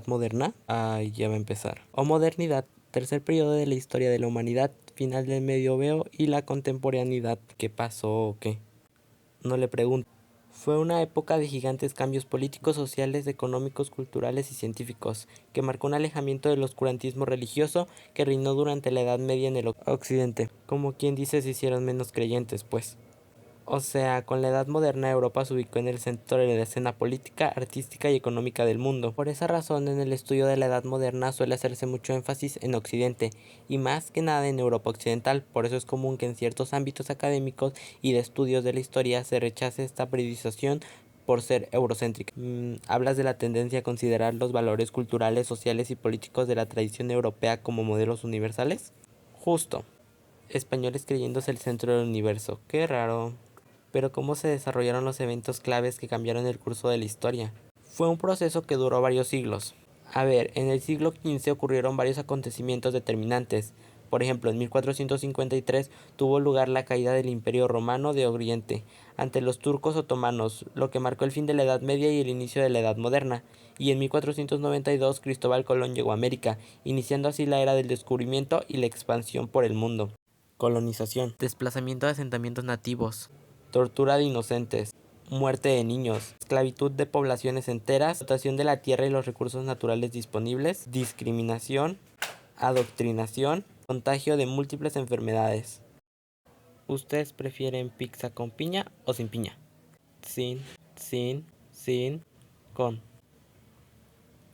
Edad Moderna? Ay, ya va a empezar. O modernidad, tercer periodo de la historia de la humanidad, final del medioevo y la contemporaneidad. ¿Qué pasó o qué? No le pregunto. Fue una época de gigantes cambios políticos, sociales, económicos, culturales y científicos, que marcó un alejamiento del oscurantismo religioso que reinó durante la Edad Media en el Occidente. Como quien dice, se hicieron menos creyentes, pues. O sea, con la Edad Moderna Europa se ubicó en el centro de la escena política, artística y económica del mundo. Por esa razón, en el estudio de la Edad Moderna suele hacerse mucho énfasis en Occidente, y más que nada en Europa Occidental. Por eso es común que en ciertos ámbitos académicos y de estudios de la historia se rechace esta periodización por ser eurocéntrica. Hablas de la tendencia a considerar los valores culturales, sociales y políticos de la tradición europea como modelos universales. Justo. Españoles creyéndose el centro del universo. Qué raro. Pero ¿cómo se desarrollaron los eventos claves que cambiaron el curso de la historia? Fue un proceso que duró varios siglos. A ver, en el siglo XV ocurrieron varios acontecimientos determinantes. Por ejemplo, en 1453 tuvo lugar la caída del Imperio Romano de Oriente ante los turcos otomanos, lo que marcó el fin de la Edad Media y el inicio de la Edad Moderna. Y en 1492 Cristóbal Colón llegó a América, iniciando así la era del descubrimiento y la expansión por el mundo. Colonización, desplazamiento de asentamientos nativos, tortura de inocentes, muerte de niños, esclavitud de poblaciones enteras, explotación de la tierra y los recursos naturales disponibles, discriminación, adoctrinación, contagio de múltiples enfermedades. ¿Ustedes prefieren pizza con piña o sin piña? Sin, con.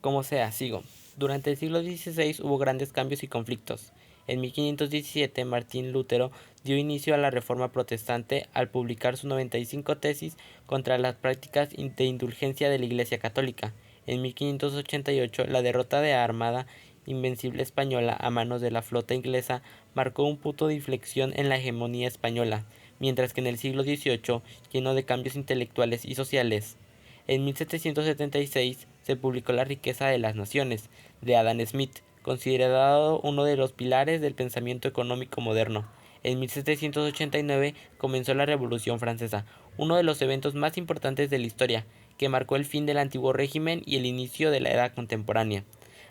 Como sea, sigo. Durante el siglo XVI hubo grandes cambios y conflictos. En 1517, Martín Lutero dio inicio a la Reforma Protestante al publicar sus 95 tesis contra las prácticas de indulgencia de la Iglesia Católica. En 1588, la derrota de la Armada Invencible española a manos de la flota inglesa marcó un punto de inflexión en la hegemonía española, mientras que en el siglo XVIII, lleno de cambios intelectuales y sociales. En 1776 se publicó La riqueza de las naciones, de Adam Smith, considerado uno de los pilares del pensamiento económico moderno. En 1789 comenzó la Revolución Francesa, uno de los eventos más importantes de la historia, que marcó el fin del antiguo régimen y el inicio de la era contemporánea.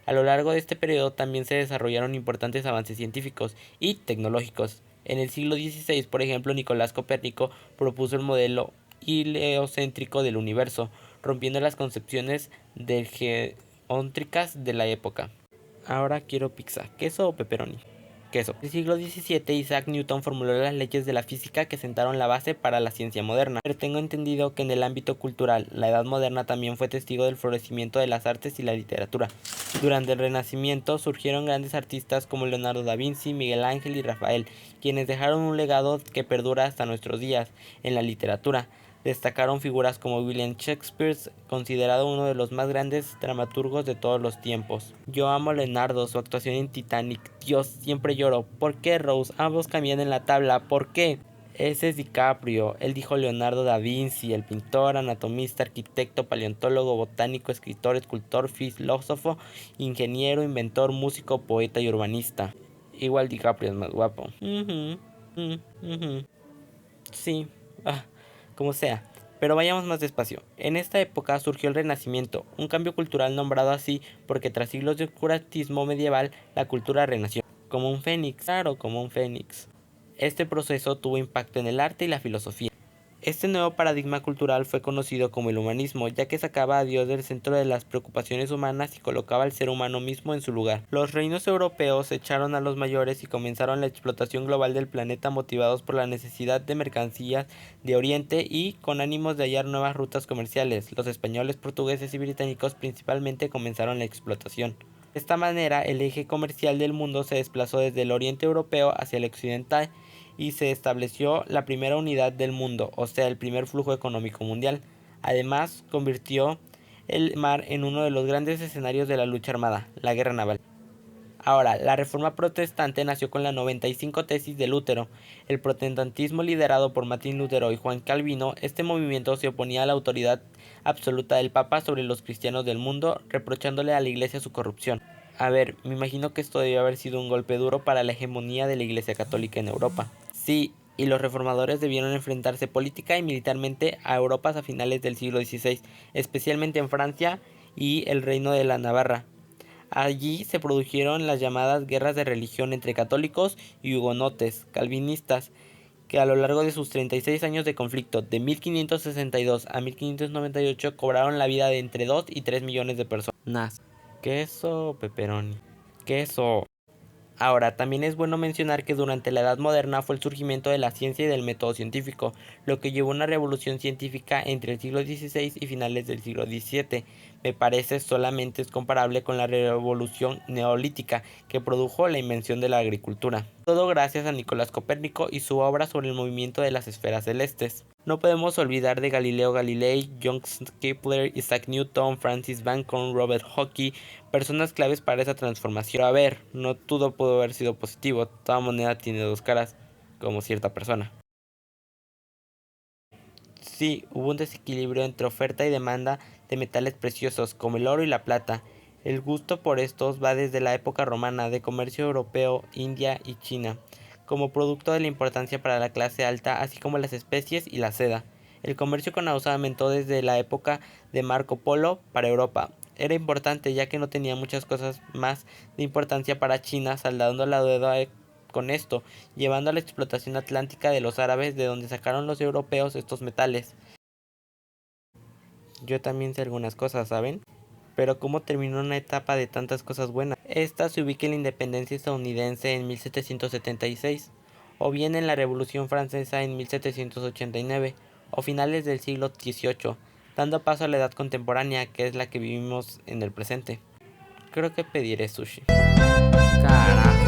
A lo largo de este periodo también se desarrollaron importantes avances científicos y tecnológicos. En el siglo XVI, por ejemplo, Nicolás Copérnico propuso el modelo heliocéntrico del universo, rompiendo las concepciones geóntricas de la época. Ahora quiero pizza, queso o pepperoni. Queso. En el siglo XVII, Isaac Newton formuló las leyes de la física que sentaron la base para la ciencia moderna. Pero tengo entendido que en el ámbito cultural, la Edad Moderna también fue testigo del florecimiento de las artes y la literatura. Durante el Renacimiento surgieron grandes artistas como Leonardo da Vinci, Miguel Ángel y Rafael, quienes dejaron un legado que perdura hasta nuestros días en la literatura. Destacaron figuras como William Shakespeare, considerado uno de los más grandes dramaturgos de todos los tiempos. Yo amo a Leonardo, su actuación en Titanic. Dios, siempre lloro. ¿Por qué, Rose? Ambos cambian en la tabla. ¿Por qué? Ese es DiCaprio. Él dijo Leonardo da Vinci, el pintor, anatomista, arquitecto, paleontólogo, botánico, escritor, escultor, filósofo, ingeniero, inventor, músico, poeta y urbanista. Igual DiCaprio es más guapo. Sí. Como sea, pero vayamos más despacio. En esta época surgió el Renacimiento, un cambio cultural nombrado así porque tras siglos de oscurantismo medieval, la cultura renació, como un fénix, claro, como un fénix. Este proceso tuvo impacto en el arte y la filosofía. Este nuevo paradigma cultural fue conocido como el humanismo, ya que sacaba a Dios del centro de las preocupaciones humanas y colocaba al ser humano mismo en su lugar. Los reinos europeos echaron a los mayores y comenzaron la explotación global del planeta motivados por la necesidad de mercancías de Oriente y con ánimos de hallar nuevas rutas comerciales. Los españoles, portugueses y británicos principalmente comenzaron la explotación. De esta manera, el eje comercial del mundo se desplazó desde el oriente europeo hacia el occidental y se estableció la primera unidad del mundo, o sea, el primer flujo económico mundial. Además, convirtió el mar en uno de los grandes escenarios de la lucha armada, la guerra naval. Ahora, la Reforma Protestante nació con las 95 tesis de Lutero. El protestantismo liderado por Martín Lutero y Juan Calvino, este movimiento se oponía a la autoridad absoluta del Papa sobre los cristianos del mundo, reprochándole a la Iglesia su corrupción. A ver, me imagino que esto debió haber sido un golpe duro para la hegemonía de la Iglesia Católica en Europa. Sí, y los reformadores debieron enfrentarse política y militarmente a Europa a finales del siglo XVI, especialmente en Francia y el Reino de la Navarra. Allí se produjeron las llamadas guerras de religión entre católicos y hugonotes calvinistas, que a lo largo de sus 36 años de conflicto, de 1562 a 1598, cobraron la vida de entre 2 y 3 millones de personas. Queso, pepperoni. Queso. Ahora, también es bueno mencionar que durante la Edad Moderna fue el surgimiento de la ciencia y del método científico, lo que llevó a una revolución científica entre el siglo XVI y finales del siglo XVII. Me parece solamente es comparable con la revolución neolítica, que produjo la invención de la agricultura. Todo gracias a Nicolás Copérnico y su obra sobre el movimiento de las esferas celestes. No podemos olvidar de Galileo Galilei, John Kepler, Isaac Newton, Francis Bacon, Robert Hooke, personas claves para esa transformación. Pero a ver, no todo pudo haber sido positivo, toda moneda tiene dos caras, como cierta persona. Sí, hubo un desequilibrio entre oferta y demanda de metales preciosos, como el oro y la plata. El gusto por estos va desde la época romana, de comercio europeo, India y China, como producto de la importancia para la clase alta, así como las especies y la seda. El comercio con Ausa aumentó desde la época de Marco Polo para Europa. Era importante ya que no tenía muchas cosas más de importancia para China, saldando la deuda con esto, llevando a la explotación atlántica de los árabes, de donde sacaron los europeos estos metales. Yo también sé algunas cosas, ¿saben? Pero ¿cómo terminó una etapa de tantas cosas buenas? Esta se ubica en la independencia estadounidense en 1776, o bien en la Revolución Francesa en 1789, o finales del siglo XVIII, dando paso a la edad contemporánea, que es la que vivimos en el presente. Creo que pediré sushi. Carajo.